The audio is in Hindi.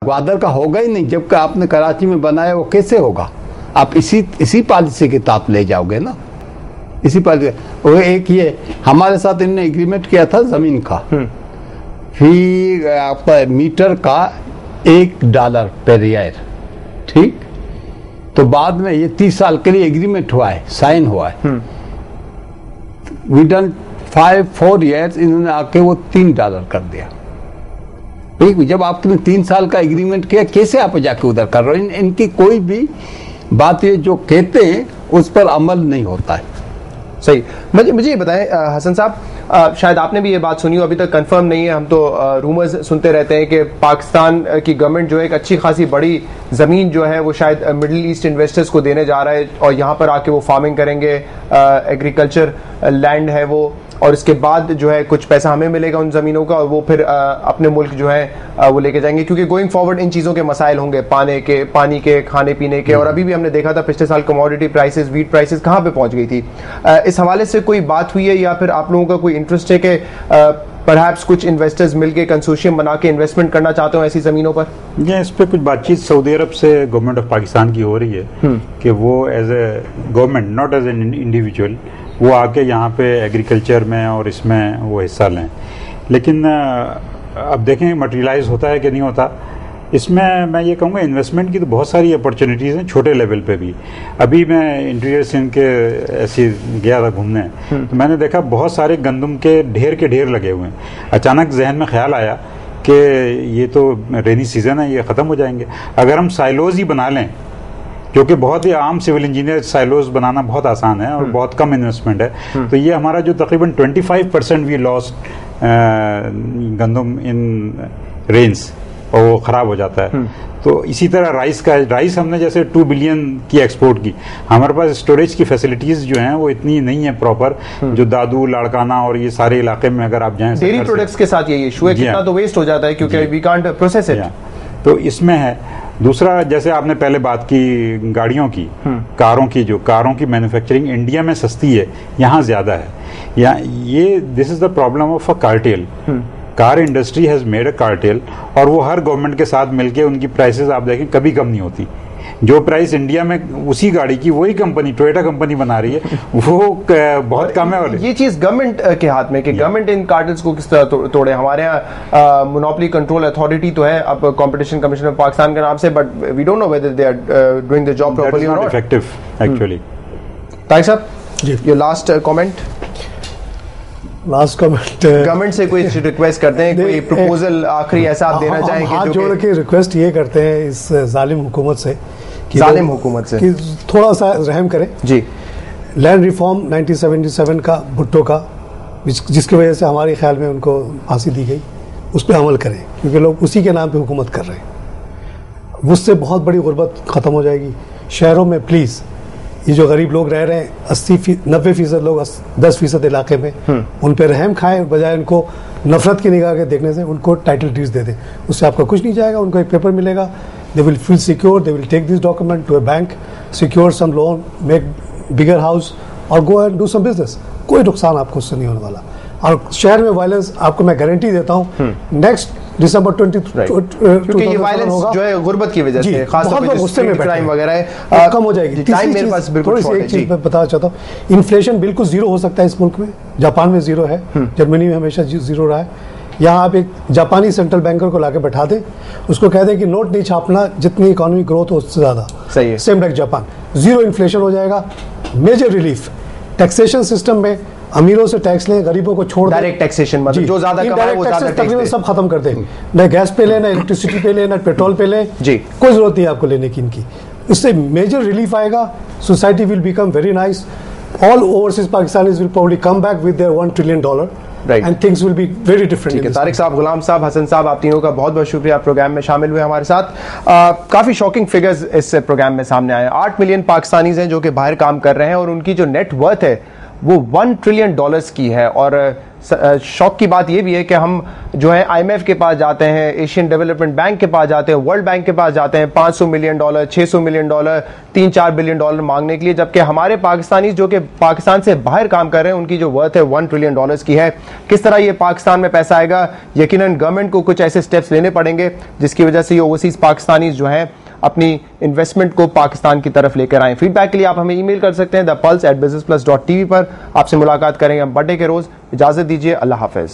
ग्वादर का होगा ही नहीं, जबकि आपने कराची में बनाया, वो कैसे होगा? आप इसी पॉलिसी के तहत ले जाओगे ना, इसी पॉलिसी। वो एक ये हमारे साथ इन्होंने एग्रीमेंट किया था जमीन का, फिर आपका मीटर का $1 पर ईयर, ठीक। तो बाद में ये 30 साल के लिए एग्रीमेंट हुआ है, साइन हुआ है। विदन 4 ईयर्स इन्होंने आके वो $3 कर दिया। जब आपने 3 साल का एग्रीमेंट किया, कैसे आप जाके उधर कर रहे हो? इनकी कोई भी बात, ये जो कहते हैं उस पर अमल नहीं होता है। सही। मुझे ये बताएं हसन साहब, शायद आपने भी ये बात सुनी हो, अभी तक कंफर्म नहीं है, हम तो रूमर्स सुनते रहते हैं कि पाकिस्तान की गवर्नमेंट जो है एक अच्छी खासी बड़ी ज़मीन जो है वो शायद मिडिल ईस्ट इन्वेस्टर्स को देने जा रहा है और यहाँ पर आके वो फार्मिंग करेंगे, एग्रीकल्चर लैंड है वो, और इसके बाद जो है कुछ पैसा हमें मिलेगा उन ज़मीनों का और वो फिर अपने मुल्क जो है वो लेके जाएंगे, क्योंकि गोइंग फॉरवर्ड इन चीज़ों के मसाइल होंगे, पानी के, खाने पीने के। और अभी भी हमने देखा था पिछले साल कमोडिटी प्राइसेस, वीट प्राइसेस कहाँ पे पहुँच गई थी। इस हवाले से कोई बात हुई है या फिर आप लोगों का कोई इंटरेस्ट है कि परहैप्स कुछ इन्वेस्टर्स मिलके कंसोर्शियम बना के इन्वेस्टमेंट करना चाहते हो ऐसी ज़मीनों पर? इस पर कुछ बातचीत सऊदी अरब से गवर्नमेंट ऑफ पाकिस्तान की हो रही है कि वो as a government, not as an individual, वो आके यहाँ पे एग्रीकल्चर में और इसमें वो हिस्सा लें। लेकिन अब देखें मटेरियलाइज होता है कि नहीं होता। इसमें मैं ये कहूँगा इन्वेस्टमेंट की तो बहुत सारी अपॉर्चुनिटीज़ हैं छोटे लेवल पे भी। अभी मैं इंटीरियर सिंध के ऐसे गया था घूमने, तो मैंने देखा बहुत सारे गंदम के ढेर लगे हुए हैं। अचानक जहन में ख्याल आया कि ये तो रेनी सीज़न है, ये ख़त्म हो जाएंगे। अगर हम साइलोज ही बना लें, जो कि बहुत ही आम सिविल इंजीनियर, साइलोज बनाना बहुत आसान है और बहुत कम इन्वेस्टमेंट है, तो ये हमारा जो तकरीबन 25% वी लॉस्ट गंदम इन रेन्स, और वो ख़राब हो जाता है। तो इसी तरह राइस हमने जैसे 2 बिलियन की एक्सपोर्ट की, हमारे पास स्टोरेज की फैसिलिटीज़ जो हैं वो इतनी नहीं है प्रॉपर, जो दादू, लाड़काना और ये सारे इलाके में अगर आप जाएँ, डेयरी प्रोडक्ट्स के साथ ये इशू है, कितना तो वेस्ट हो जाता है क्योंकि वी कांट प्रोसेस इट। तो इसमें है। दूसरा, जैसे आपने पहले बात की गाड़ियों की, कारों की मैन्युफैक्चरिंग इंडिया में सस्ती है, यहाँ ज़्यादा है। ये this is the problem of a cartel. Car industry has made a cartel, और वो हर गवर्नमेंट के साथ मिलके उनकी प्राइसेस आप देखें कभी कम नहीं होती। जो प्राइस इंडिया में उसी गाड़ी की वही कंपनी, टोयोटा कंपनी बना रही है, वो बहुत कम है। और ये चीज गवर्नमेंट के हाथ में कि गवर्नमेंट इन कार्टेल्स को किस तरह तोड़े। हमारे यहाँ मोनोपोली कंट्रोल अथॉरिटी तो है अब कंपटीशन कमीशन ऑफ पाकिस्तान के नाम से, but we don't know whether they are doing the job properly और नॉट इफेक्टिव एक्चुअली। तारिक साहब ji, your last comment. Last comment, government से कोई रिक्वेस्ट करते हैं, कोई प्रपोजल आखिरी ऐसा आप देना चाहेंगे? हाथ जोड़ के रिक्वेस्ट ये करते हैं इस जालिम हुकूमत से कि थोड़ा सा रहम करें जी। लैंड रिफॉर्म 1977 का भुट्टो का, जिसकी वजह से हमारे ख्याल में उनको फांसी दी गई, उस पर अमल करें, क्योंकि लोग उसी के नाम पे हुकूमत कर रहे हैं। उससे बहुत बड़ी गुर्बत ख़त्म हो जाएगी। शहरों में प्लीज़, ये जो गरीब लोग रह रहे हैं 80-90% लोग 10% इलाके में, उन पर रहम खाएं, बजाय उनको नफरत की निगाह के देखने से उनको टाइटल डीड्स दे दें। उससे आपका कुछ नहीं जाएगा, उनको एक पेपर मिलेगा, they will feel secure, they will take this document to a bank, secure some loan, make bigger house और go and do some business. कोई नुकसान आपको उससे नहीं होने वाला। और शहर में वायलेंस आपको मैं गारंटी देता हूँ नेक्स्ट दिसंबर 20 क्योंकि ये वायलेंस जो है गुर्बत की वजह से, खासतौर पे गुस्से में क्राइम वगैरह है, कम हो जाएगी। टाइम मेरे पास बिल्कुल शॉर्ट है। एक चीज मैं बताना चाहता हूँ, इन्फ्लेशन बिल्कुल जीरो हो सकता है इस मुल्क में। जापान में जीरो है, जर्मनी में हमेशा जीरो रहा है। यहाँ आप एक जापानी सेंट्रल बैंकर को लाके बैठा दें, उसको कह दें कि नोट नहीं छापना, जितनी इकोनॉमिक ग्रोथ हो उससे ज्यादा। सही है। Same like Japan, zero inflation हो जाएगा। मेजर रिलीफ टैक्सेशन सिस्टम में, अमीरों से टैक्स लें, गरीबों को छोड़, डायरेक्ट टैक्सेशन मतलब जो ज्यादा कमाए वो ज्यादा तकरीबन सब खत्म कर दें। ना गैस पे लें, ना इलेक्ट्रिसिटी पे लें, ना पेट्रोल पे लें जी, कोई जरूरत नहीं आपको लेने की इनकी। इससे मेजर रिलीफ आएगा, society will become very nice. All overseas Pakistanis will probably come back with their $1 trillion and things will be very different। ठीक है, तारिक साहब, गुलाम साहब, हसन साहब, आप तीनों का बहुत बहुत शुक्रिया प्रोग्राम में शामिल हुए हमारे साथ। काफी शॉकिंग फिगर्स इस प्रोग्राम में सामने आए। 8 मिलियन पाकिस्तानीज हैं जो कि बाहर काम कर रहे हैं और उनकी जो नेट वर्थ है वो $1 ट्रिलियन की है, और शौक की बात यह भी है कि हम जो है IMF के पास जाते हैं, एशियन डेवलपमेंट बैंक के पास जाते हैं, वर्ल्ड बैंक के पास जाते हैं $500 मिलियन, $600 मिलियन, $3-4 बिलियन मांगने के लिए, जबकि हमारे पाकिस्तानी जो कि पाकिस्तान से बाहर काम कर रहे हैं उनकी जो वर्थ है $1 ट्रिलियन की है। किस तरह ये पाकिस्तान में पैसा आएगा? यकीनन गवर्नमेंट को कुछ ऐसे स्टेप्स लेने पड़ेंगे जिसकी वजह से ये ओवरसीज पाकिस्तानी जो है अपनी इन्वेस्टमेंट को पाकिस्तान की तरफ लेकर आए। फीडबैक के लिए आप हमें ईमेल कर सकते हैं thepulse@businessplus.tv पर। आपसे मुलाकात करेंगे हम बर्थडे के रोज। इजाजत दीजिए, अल्लाह हाफिज।